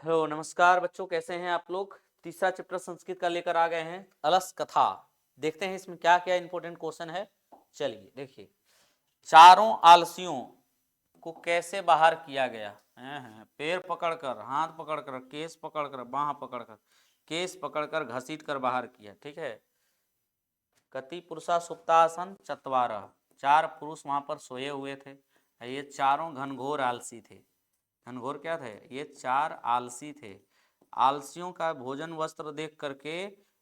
Hello नमस्कार बच्चों, कैसे हैं आप लोग। तीसरा चैप्टर संस्कृत का लेकर आ गए हैं, अलस कथा। देखते हैं इसमें क्या क्या इंपॉर्टेंट क्वेश्चन है। चलिए देखिए, चारों आलसियों को कैसे बाहर किया गया है। पैर पकड़कर, हाथ पकड़कर, केस पकड़कर, बाह पकड़कर, केस पकड़कर घसीट कर बाहर किया। ठीक है। कति पुरुषा सुप्तासन चत्वारः, चार पुरुष वहां पर सोए हुए थे। ये चारों घनघोर आलसी थे। घनघोर क्या थे? ये चार आलसी थे। आलसियों का भोजन वस्त्र देख करके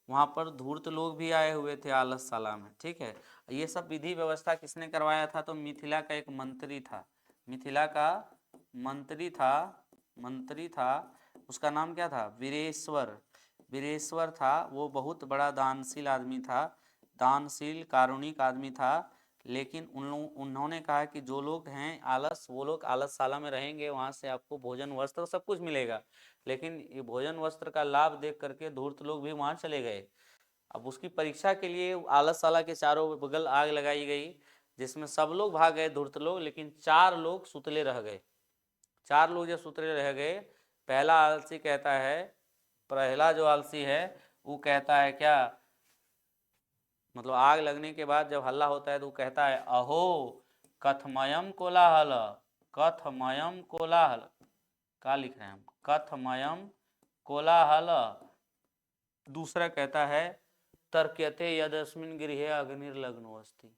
वहां पर धूर्त लोग भी आए हुए थे आलसशाला में। ठीक है। ये सब विधि व्यवस्था किसने करवाया था? तो मिथिला का एक मंत्री था। मिथिला का मंत्री था। उसका नाम क्या था? वीरेश्वर। वीरेश्वर था। वो बहुत बड़ा दानशील आदमी था, दानशील कारुणिक आदमी था। लेकिन उन्होंने कहा कि जो लोग हैं आलस, वो लोग आलसशाला में रहेंगे, वहां से आपको भोजन वस्त्र सब कुछ मिलेगा। लेकिन ये भोजन वस्त्र का लाभ देख करके धूर्त लोग भी वहां चले गए। अब उसकी परीक्षा के लिए आलसशाला के चारों बगल आग लगाई गई, जिसमें सब लोग भाग गए धूर्त लोग, लेकिन चार लोग सुतले रह गए। चार लोग जो सुतले रह गए, पहला आलसी कहता है, पहला जो आलसी है वो कहता है क्या, मतलब आग लगने के बाद जब हल्ला होता है तो वो कहता है अहो कथमयम कोलाहल। कथमयम कोलाहल, क्या लिख रहे हैं हम? कथमयम कोलाहल। दूसरा कहता है तर्क्यते यदस्मिन गृहे अग्निर्लग्नो अस्ति,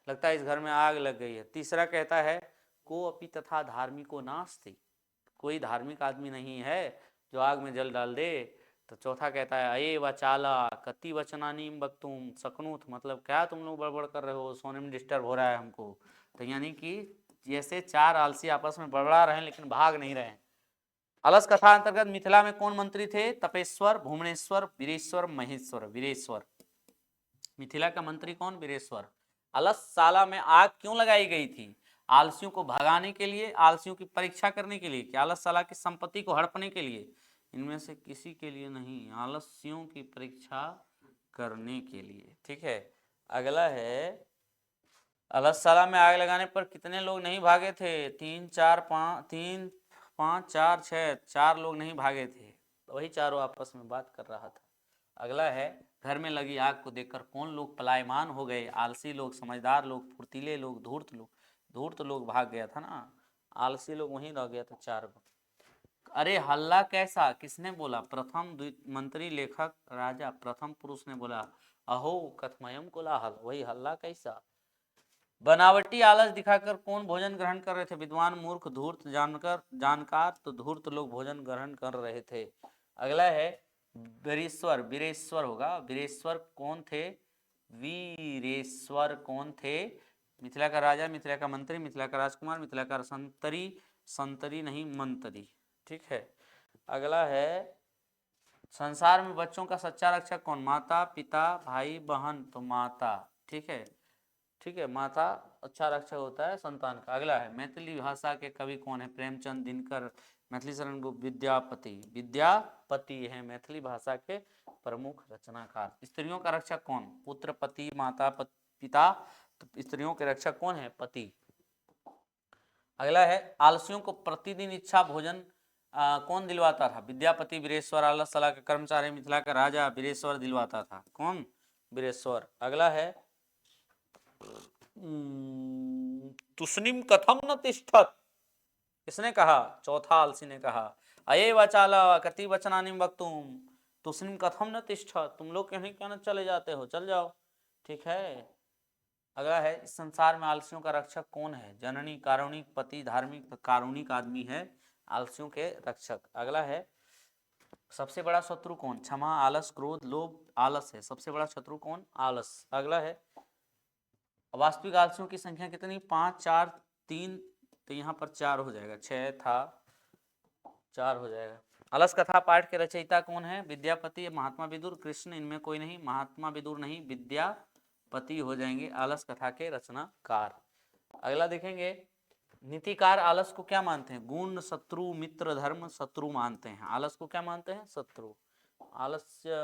लगता है इस घर में आग लग गई है। तीसरा कहता है को अपि तथा धार्मिको नास्ति, कोई धार्मिक आदमी नहीं है जो आग में जल डाल दे। तो चौथा कहता है अये वचाला कति वचनानी वक्तुम शक्नुत, मतलब क्या तुम लोग बड़बड़ कर रहे हो, सोने में डिस्टर्ब हो रहा है हमको। तो यानी कि जैसे चार आलसी आपस में बड़बड़ा रहे हैं लेकिन भाग नहीं रहे हैं। अलस कथा अंतर्गत मिथिला में कौन मंत्री थे? तपेश्वर, भुवनेश्वर, वीरेश्वर, महेश्वर। वीरेश्वर मिथिला का मंत्री कौन? वीरेश्वर। अलसशाला में आग क्यों लगाई गई थी? आलसियों को भगाने के लिए, आलसियों की परीक्षा करने के लिए, कि आलसशाला की संपत्ति को हड़पने के लिए? इनमें से किसी के लिए नहीं, आलसियों की परीक्षा करने के लिए। ठीक है। अगला है, अलसशाला में आग लगाने पर कितने लोग नहीं भागे थे? 3 5 4 6, चार लोग नहीं भागे थे। तो वही चारों आपस में बात कर रहा था। अगला है, घर में लगी आग को देखकर कौन लोग पलायमान हो गए? आलसी लोग, समझदार लोग, फुर्तीले लोग, धूर्त लोग। धूर्त लोग भाग गया था ना, आलसी लोग वहीं रह गया था चार को। अरे हल्ला कैसा, किसने बोला? प्रथम मंत्री, लेखक, राजा, प्रथम पुरुष ने बोला अहो कथमयम कोलाहल, वही हल्ला कैसा। बनावटी आलस दिखाकर कौन भोजन ग्रहण कर रहे थे? विद्वान, मूर्ख, धूर्त, जानकार। तो धूर्त लोग भोजन ग्रहण कर रहे थे। अगला है वीरेश्वर। वीरेश्वर होगा। वीरेश्वर कौन थे? वीरेश्वर कौन थे? मिथिला का राजा, मिथिला का मंत्री, मिथिला का राजकुमार, मिथिला का संतरी। संतरी नहीं, मंत्री। ठीक है। अगला है, संसार में बच्चों का सच्चा रक्षक कौन? माता, पिता, भाई, बहन। तो माता। ठीक है। ठीक है, माता अच्छा रक्षक होता है संतान का। अगला है, मैथिली भाषा के कवि कौन है? प्रेमचंद, दिनकर, मैथिली शरण गुप्त, विद्यापति। विद्यापति है मैथिली भाषा के प्रमुख रचनाकार। स्त्रियों का रक्षक कौन? पुत्र, पति, माता, पिता। तो स्त्रियों के रक्षक कौन है? पति। अगला है, आलसियों को प्रतिदिन इच्छा भोजन कौन दिलवाता था? विद्यापति। वीरेश्वर आलसशाला का कर्मचारी, मिथिला का राजा। वीरेश्वर दिलवाता था। कौन? वीरेश्वर। अगला है, तुष्णिम कथम न तिष्ठत, किसने कहा? चौथा आलसी ने कहा अये वचाला कति वचनानि वक्तुम तुष्णिम कथम न तिष्ठत, तुम लोग कहीं कहना चले जाते हो, चल जाओ। ठीक है। अगला है, इस संसार में आलसियों का रक्षक कौन है? जननी, कारुणिक, पति, धार्मिक। कारुणिक आदमी है आलसियों के रक्षक। अगला है, सबसे बड़ा शत्रु कौन? क्षमा, आलस, क्रोध, लोभ। आलस है सबसे बड़ा शत्रु कौन? आलस। अगला है, वास्तविक आलसियों की संख्या कितनी? 5 4 3, तो यहाँ पर 4 हो जाएगा। 6 था, 4 हो जाएगा। अलस कथा पाठ के रचयिता कौन है? विद्यापति, महात्मा विदुर, कृष्ण। इनमें कोई नहीं, महात्मा विदुर नहीं, विद्यापति हो जाएंगे अलस कथा के रचनाकार। अगला देखेंगे, नीतिकार आलस को क्या मानते हैं? गुण, शत्रु, मित्र, धर्म। शत्रु मानते हैं आलस को। क्या मानते हैं? शत्रु। आलस्य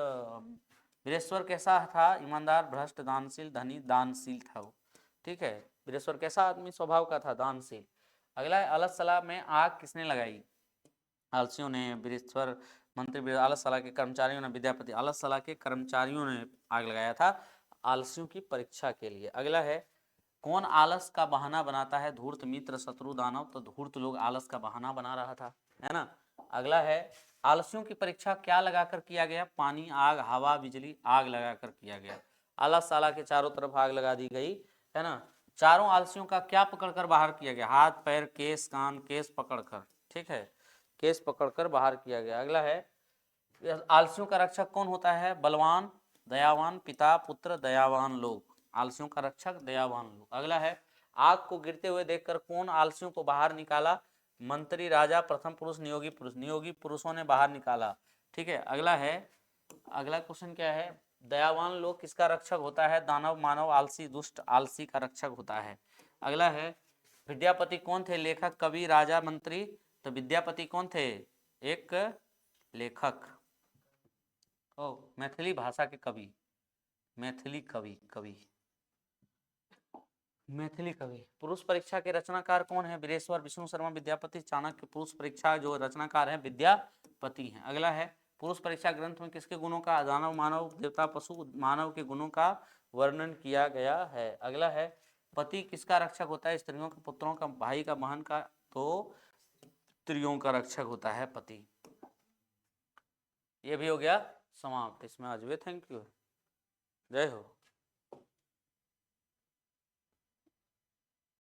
वीरेश्वर कैसा था? ईमानदार, भ्रष्ट, दानशील, धनी। दानशील था वो। ठीक है। वीरेश्वर कैसा आदमी स्वभाव का था? दानशील। अगला है, अलसशाला में आग किसने लगाई? आलसियों ने बृहस्पति मंत्री आलसशाला के कर्मचारियों ने विद्यापति आलसशाला के कर्मचारियों ने आग लगाया था आलसियों की परीक्षा के लिए। अगला है कौन आलस का बहाना बनाता है? धूर्त, मित्र, शत्रु, दानव। तो धूर्त लोग आलस का बहाना बना रहा था, है ना। अगला है आलसियों की परीक्षा क्या लगाकर किया गया? पानी, आग, हवा, बिजली। आग लगाकर किया गया। आलसशाला के चारों तरफ आग लगा दी गई, है ना। चारों आलसियों का क्या पकड़कर बाहर किया गया? हाथ, पैर, केस, कान। केस पकड़कर, ठीक है, केस पकड़कर बाहर किया गया। अगला है आलसियों का रक्षक कौन होता है? बलवान, दयावान, पिता, पुत्र, दयावान लोग। आलसियों का रक्षक दयावान लोग। अगला है आग को गिरते हुए देखकर कौन आलसियों को बाहर निकाला? मंत्री, राजा, प्रथम पुरुष, नियोगी पुरुष। नियोगी पुरुषों ने बाहर निकाला, ठीक है। अगला है अगला क्वेश्चन क्या है? दयावान लोग किसका रक्षक होता है? दानव, मानव, आलसी, दुष्ट। आलसी का रक्षक होता है। अगला है विद्यापति कौन थे? लेखक, कवि, राजा, मंत्री। तो विद्यापति कौन थे? एक लेखक। ओ, मैथिली भाषा के कवि, मैथिली कवि। मैथिली कवि। पुरुष परीक्षा के रचनाकार कौन है? वीरेश्वर, विष्णु शर्मा, विद्यापति, चाणक्य। पुरुष परीक्षा जो रचनाकार है विद्यापति हैं। अगला है पुरुष परीक्षा ग्रंथ में किसके गुणों का? दानव, मानव, देवता, पशु, मानव के गुणों का वर्णन किया गया है। अगला है पति किसका रक्षक होता है? स्त्रियों का, पुत्रों का, भाई का, बहन का। तो स्त्रियों का रक्षक होता है पति। ये भी हो गया समाप्त। इसमें आज वे थैंक यू, जय हो।